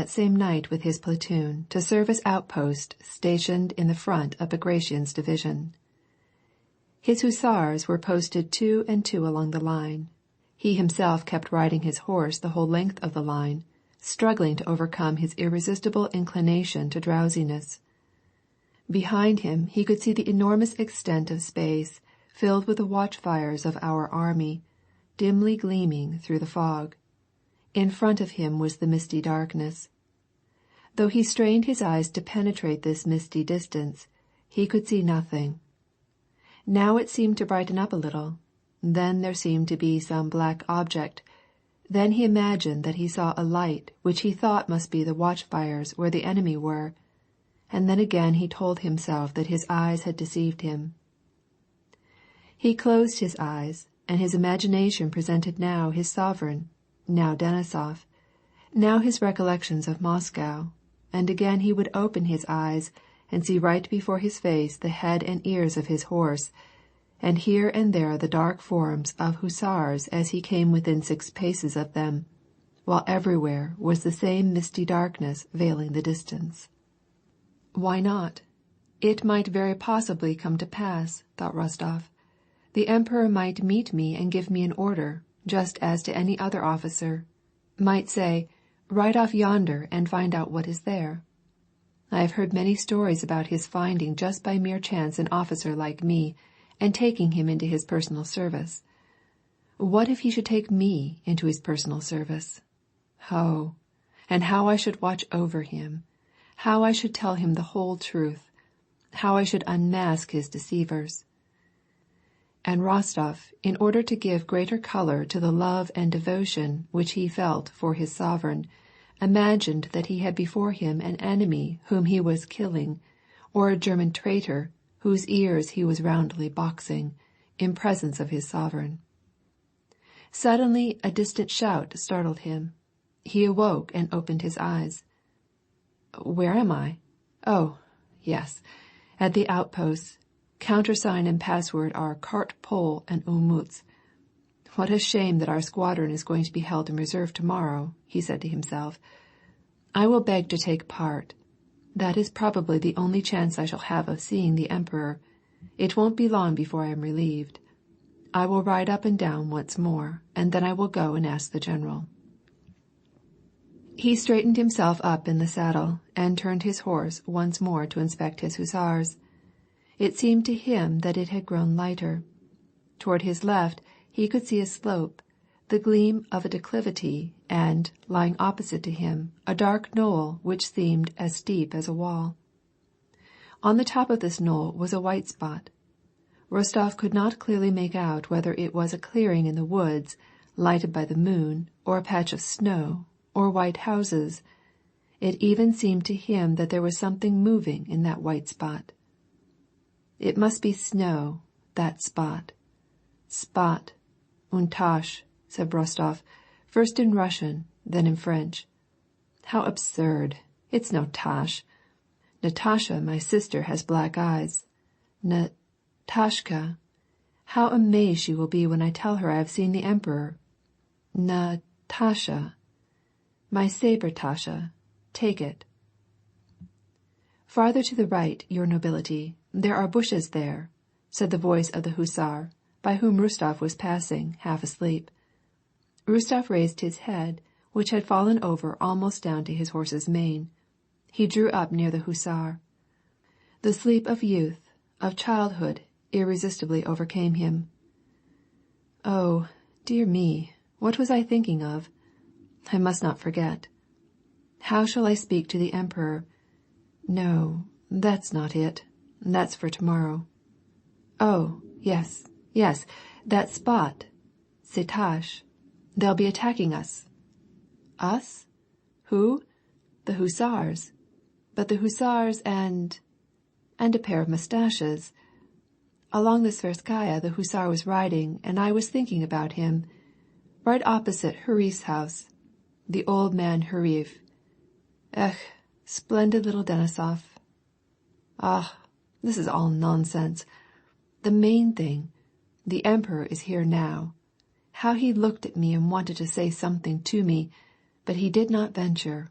that same night with his platoon to serve as outpost stationed in the front of Bagration's division. His hussars were posted 2 and 2 along the line. He himself kept riding his horse the whole length of the line, struggling to overcome his irresistible inclination to drowsiness. Behind him he could see the enormous extent of space filled with the watchfires of our army, dimly gleaming through the fog. In front of him was the misty darkness. Though he strained his eyes to penetrate this misty distance, he could see nothing. Now it seemed to brighten up a little. Then there seemed to be some black object. Then he imagined that he saw a light which he thought must be the watchfires where the enemy were, and then again he told himself that his eyes had deceived him. He closed his eyes, and his imagination presented now his sovereign, now Denísov, now his recollections of Moscow, and again he would open his eyes and see right before his face the head and ears of his horse, and here and there the dark forms of hussars as he came within 6 paces of them, while everywhere was the same misty darkness veiling the distance. Why not? It might very possibly come to pass, thought Rostov. The Emperor might meet me and give me an order, just as to any other officer, might say, "Ride off yonder and find out what is there." I have heard many stories about his finding just by mere chance an officer like me and taking him into his personal service. What if he should take me into his personal service? Oh, and how I should watch over him, how I should tell him the whole truth, how I should unmask his deceivers. And Rostov, in order to give greater color to the love and devotion which he felt for his sovereign, imagined that he had before him an enemy whom he was killing, or a German traitor whose ears he was roundly boxing, in presence of his sovereign. Suddenly a distant shout startled him. He awoke and opened his eyes. Where am I? Oh, yes, at the outposts. Countersign and password are Cart Pole and Olmütz. What a shame that our squadron is going to be held in reserve tomorrow, he said to himself. I will beg to take part. That is probably the only chance I shall have of seeing the Emperor. It won't be long before I am relieved. I will ride up and down once more, and then I will go and ask the general. He straightened himself up in the saddle and turned his horse once more to inspect his hussars. It seemed to him that it had grown lighter. Toward his left he could see a slope, the gleam of a declivity, and, lying opposite to him, a dark knoll which seemed as steep as a wall. On the top of this knoll was a white spot. Rostov could not clearly make out whether it was a clearing in the woods, lighted by the moon, or a patch of snow, or white houses. It even seemed to him that there was something moving in that white spot. It must be snow, that spot. Spot, une tache, said Rostov, first in Russian, then in French. How absurd! It's no tache. Natasha, my sister, has black eyes. Natashka. How amazed she will be when I tell her I have seen the Emperor. Natasha. My saber, Tasha. Take it. Farther to the right, your nobility. There are bushes there, said the voice of the hussar, by whom Rostov was passing, half asleep. Rostov raised his head, which had fallen over almost down to his horse's mane. He drew up near the hussar. The sleep of youth, of childhood, irresistibly overcame him. Oh, dear me, what was I thinking of? I must not forget. How shall I speak to the Emperor? No, that's not it. That's for tomorrow. Oh, yes, that spot. Setash. They'll be attacking us. Us? Who? The hussars. But the hussars and a pair of mustaches. Along the Tverskaya the hussar was riding, and I was thinking about him. Right opposite Hurif's house. The old man Hurif. Splendid little Denísov. Ah, this is all nonsense. The main thing, the Emperor is here now. How he looked at me and wanted to say something to me, but he did not venture.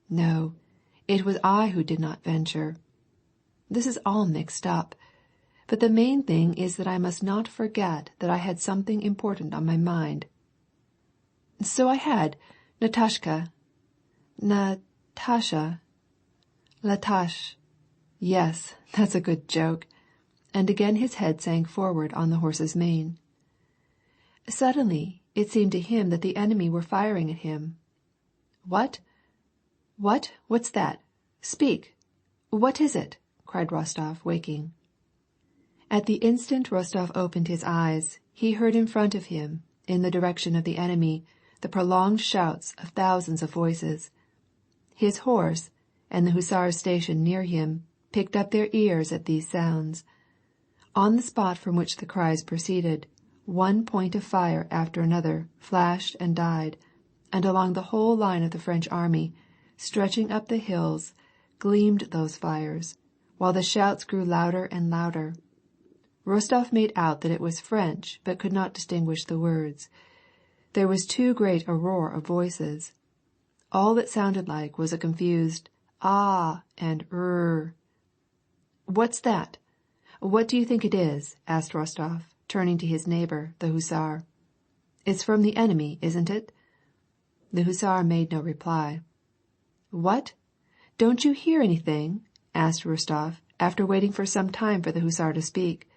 No, it was I who did not venture. This is all mixed up, but the main thing is that I must not forget that I had something important on my mind. So I had, Natasha, Latash. Yes, that's a good joke. And again his head sank forward on the horse's mane. Suddenly, it seemed to him that the enemy were firing at him. What? What's that? Speak! What is it? Cried Rostov, waking. At the instant Rostov opened his eyes, he heard in front of him, in the direction of the enemy, the prolonged shouts of thousands of voices. His horse, and the hussars stationed near him, picked up their ears at these sounds. On the spot from which the cries proceeded, one point of fire after another flashed and died, and along the whole line of the French army, stretching up the hills, gleamed those fires, while the shouts grew louder and louder. Rostov made out that it was French, but could not distinguish the words. There was too great a roar of voices. All that sounded like was a confused ah and What's that? What do you think it is? Asked Rostov, turning to his neighbor, the hussar. It's from the enemy, isn't it? The hussar made no reply. What? Don't you hear anything? Asked Rostov, after waiting for some time for the hussar to speak.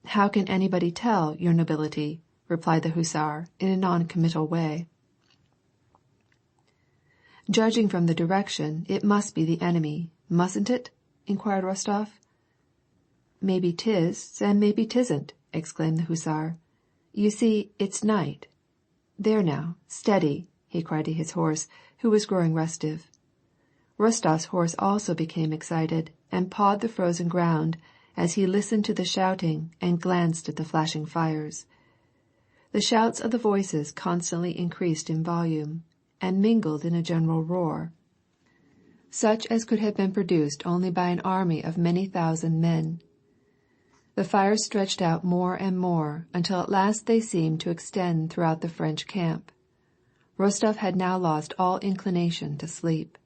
How can anybody tell, your nobility? Replied the hussar in a non-committal way. Judging from the direction, it must be the enemy, mustn't it? Inquired Rostov. Maybe 'tis, and maybe 'tisn't, exclaimed the hussar. You see, it's night. There now, steady, he cried to his horse, who was growing restive. Rostov's horse also became excited, and pawed the frozen ground as he listened to the shouting and glanced at the flashing fires. The shouts of the voices constantly increased in volume, and mingled in a general roar, such as could have been produced only by an army of many thousand men. The fires stretched out more and more, until at last they seemed to extend throughout the French camp. Rostov had now lost all inclination to sleep.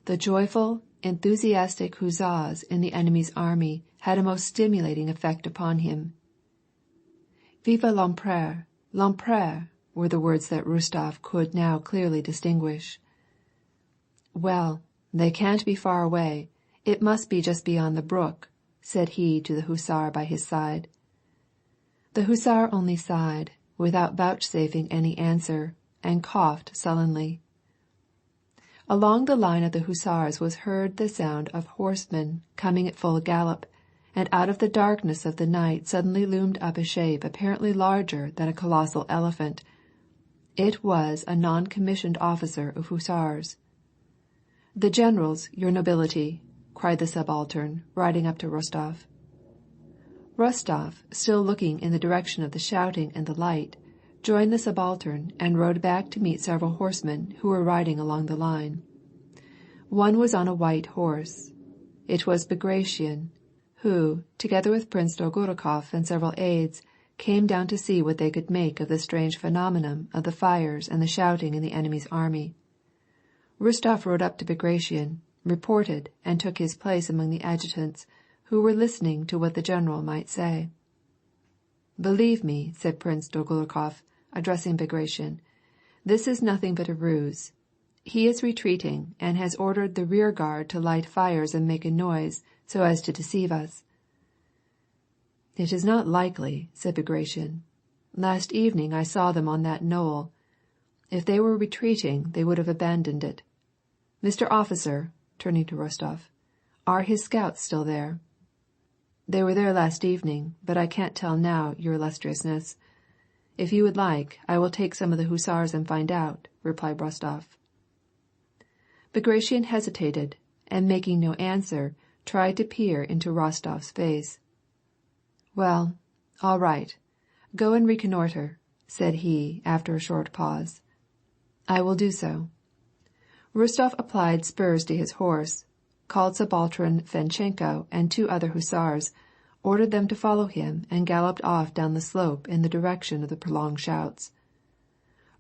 The joyful, enthusiastic huzzas in the enemy's army had a most stimulating effect upon him. Vive l'Empereur, l'Empereur, were the words that Rostov could now clearly distinguish. Well, they can't be far away. It must be just beyond the brook, said he to the hussar by his side. The hussar only sighed, without vouchsafing any answer, and coughed sullenly. Along the line of the hussars was heard the sound of horsemen coming at full gallop, and out of the darkness of the night suddenly loomed up a shape apparently larger than a colossal elephant. It was a non-commissioned officer of hussars. The generals, your nobility, cried the subaltern, riding up to Rostov. Rostov, still looking in the direction of the shouting and the light, joined the subaltern and rode back to meet several horsemen who were riding along the line. One was on a white horse. It was Bagration, who, together with Prince Dolgorukov and several aides, came down to see what they could make of the strange phenomenon of the fires and the shouting in the enemy's army. Rostov rode up to Bagration, reported, and took his place among the adjutants, who were listening to what the general might say. Believe me, said Prince Dolgorukov, addressing Bagration, this is nothing but a ruse. He is retreating, and has ordered the rear guard to light fires and make a noise, so as to deceive us. It is not likely, said Bagration. Last evening I saw them on that knoll. If they were retreating, they would have abandoned it. Mr. Officer, turning to Rostov, are his scouts still there? They were there last evening, but I can't tell now, your illustriousness. If you would like, I will take some of the hussars and find out, replied Rostov. Bagration hesitated, and making no answer, tried to peer into Rostov's face. Well, all right. Go and reconnoiter, said he after a short pause. I will do so. Rostov applied spurs to his horse, called Subaltern Fenchenko and 2 other hussars, ordered them to follow him, and galloped off down the slope in the direction of the prolonged shouts.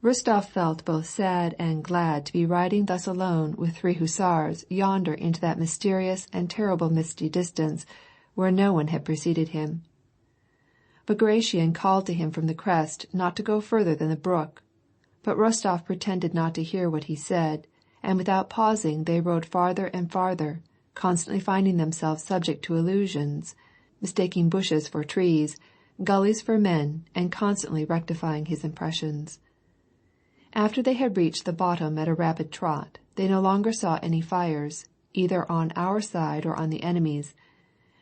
Rostov felt both sad and glad to be riding thus alone with 3 hussars yonder into that mysterious and terrible misty distance where no one had preceded him. Bagration called to him from the crest not to go further than the brook, but Rostov pretended not to hear what he said, and without pausing they rode farther and farther, constantly finding themselves subject to illusions, mistaking bushes for trees, gullies for men, and constantly rectifying his impressions. After they had reached the bottom at a rapid trot, they no longer saw any fires, either on our side or on the enemy's,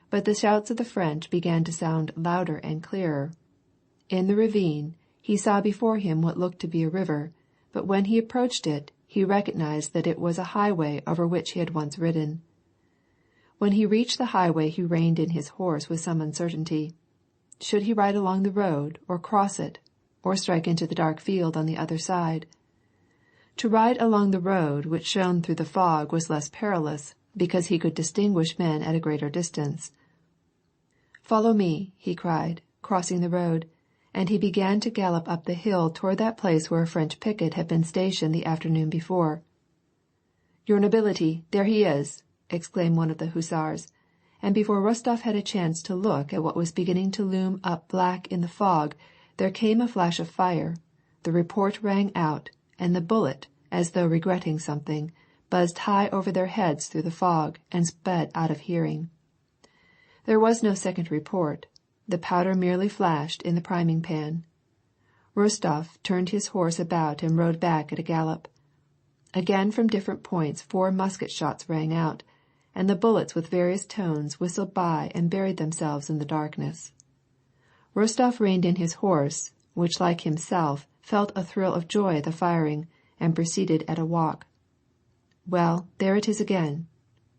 but the shouts of the French began to sound louder and clearer. In the ravine, he saw before him what looked to be a river, but when he approached it, he recognized that it was a highway over which he had once ridden. When he reached the highway he reined in his horse with some uncertainty. Should he ride along the road, or cross it, or strike into the dark field on the other side? To ride along the road which shone through the fog was less perilous, because he could distinguish men at a greater distance. "Follow me," he cried, crossing the road, and he began to gallop up the hill toward that place where a French picket had been stationed the afternoon before. "Your nobility, there he is!" exclaimed one of the hussars, and before Rostov had a chance to look at what was beginning to loom up black in the fog, there came a flash of fire, the report rang out, and the bullet, as though regretting something, buzzed high over their heads through the fog and sped out of hearing. There was no second report. The powder merely flashed in the priming pan. Rostov turned his horse about and rode back at a gallop. Again from different points 4 musket shots rang out, and the bullets with various tones whistled by and buried themselves in the darkness. Rostov reined in his horse, which like himself felt a thrill of joy at the firing, and proceeded at a walk. "Well, there it is again.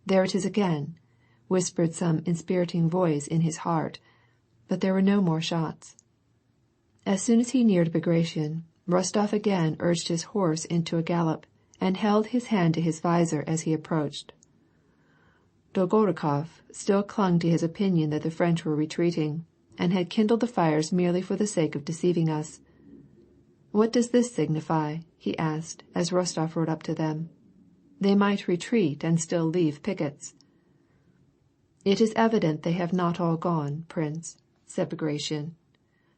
There it is again," whispered some inspiriting voice in his heart, but there were no more shots. As soon as he neared Bagration, Rostov again urged his horse into a gallop, and held his hand to his visor as he approached. Dolgorukov still clung to his opinion that the French were retreating, and had kindled the fires merely for the sake of deceiving us. "What does this signify?" he asked, as Rostov rode up to them. "They might retreat and still leave pickets." "It is evident they have not all gone, Prince," said Bagration.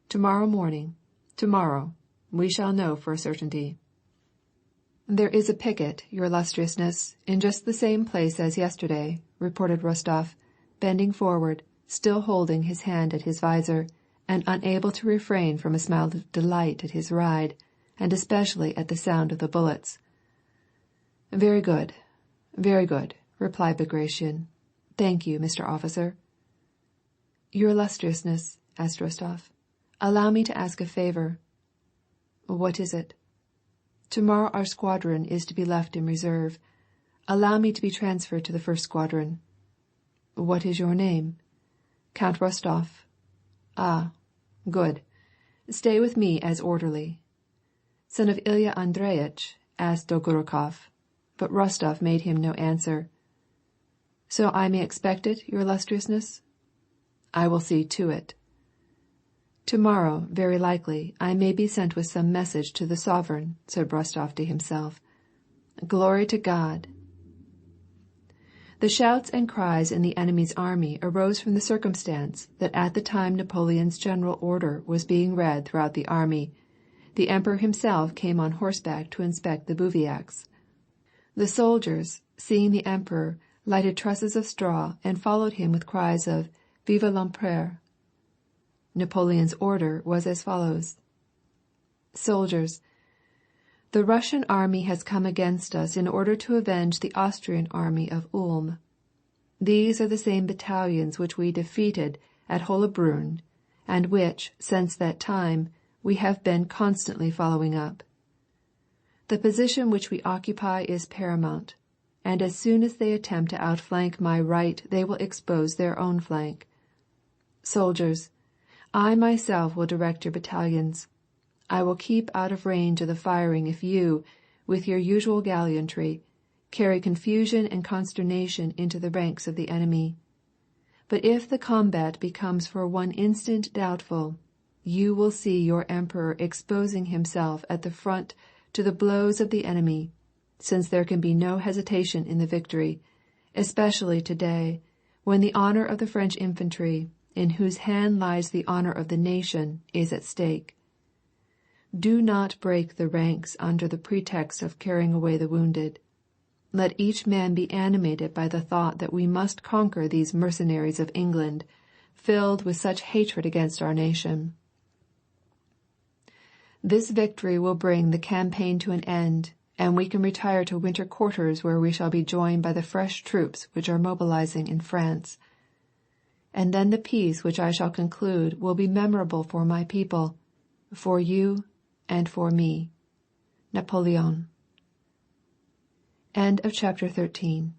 "Tomorrow morning, we shall know for a certainty." "There is a picket, your illustriousness, in just the same place as yesterday," reported Rostov, bending forward, still holding his hand at his visor, and unable to refrain from a smile of delight at his ride, and especially at the sound of the bullets. Very good," replied Bagration. "Thank you, Mr. Officer." "Your illustriousness," asked Rostov, "allow me to ask a favor." "What is it?" "Tomorrow our squadron is to be left in reserve. Allow me to be transferred to the first squadron." "What is your name?" "Count Rostov." "Ah, good. Stay with me as orderly." "Son of Ilya Andreyitch?" asked Dolgorukov, but Rostov made him no answer. "So I may expect it, your illustriousness?" "I will see to it." "Tomorrow, very likely, I may be sent with some message to the sovereign," said Rostov to himself. "Glory to God!" The shouts and cries in the enemy's army arose from the circumstance that at the time Napoleon's general order was being read throughout the army, the Emperor himself came on horseback to inspect the bivouacs. The soldiers, seeing the Emperor, lighted trusses of straw and followed him with cries of "Vive l'Empereur!" Napoleon's order was as follows: "Soldiers, the Russian army has come against us in order to avenge the Austrian army of Ulm. These are the same battalions which we defeated at Hollabrunn, and which, since that time, we have been constantly following up. The position which we occupy is paramount, and as soon as they attempt to outflank my right they will expose their own flank. Soldiers, I myself will direct your battalions. I will keep out of range of the firing if you, with your usual gallantry, carry confusion and consternation into the ranks of the enemy. But if the combat becomes for one instant doubtful, you will see your Emperor exposing himself at the front to the blows of the enemy, since there can be no hesitation in the victory, especially today, when the honor of the French infantry, in whose hand lies the honor of the nation, is at stake. Do not break the ranks under the pretext of carrying away the wounded. Let each man be animated by the thought that we must conquer these mercenaries of England, filled with such hatred against our nation. This victory will bring the campaign to an end, and we can retire to winter quarters where we shall be joined by the fresh troops which are mobilizing in France. And then the peace which I shall conclude will be memorable for my people, for you, and for me. Napoleon. End of chapter 13.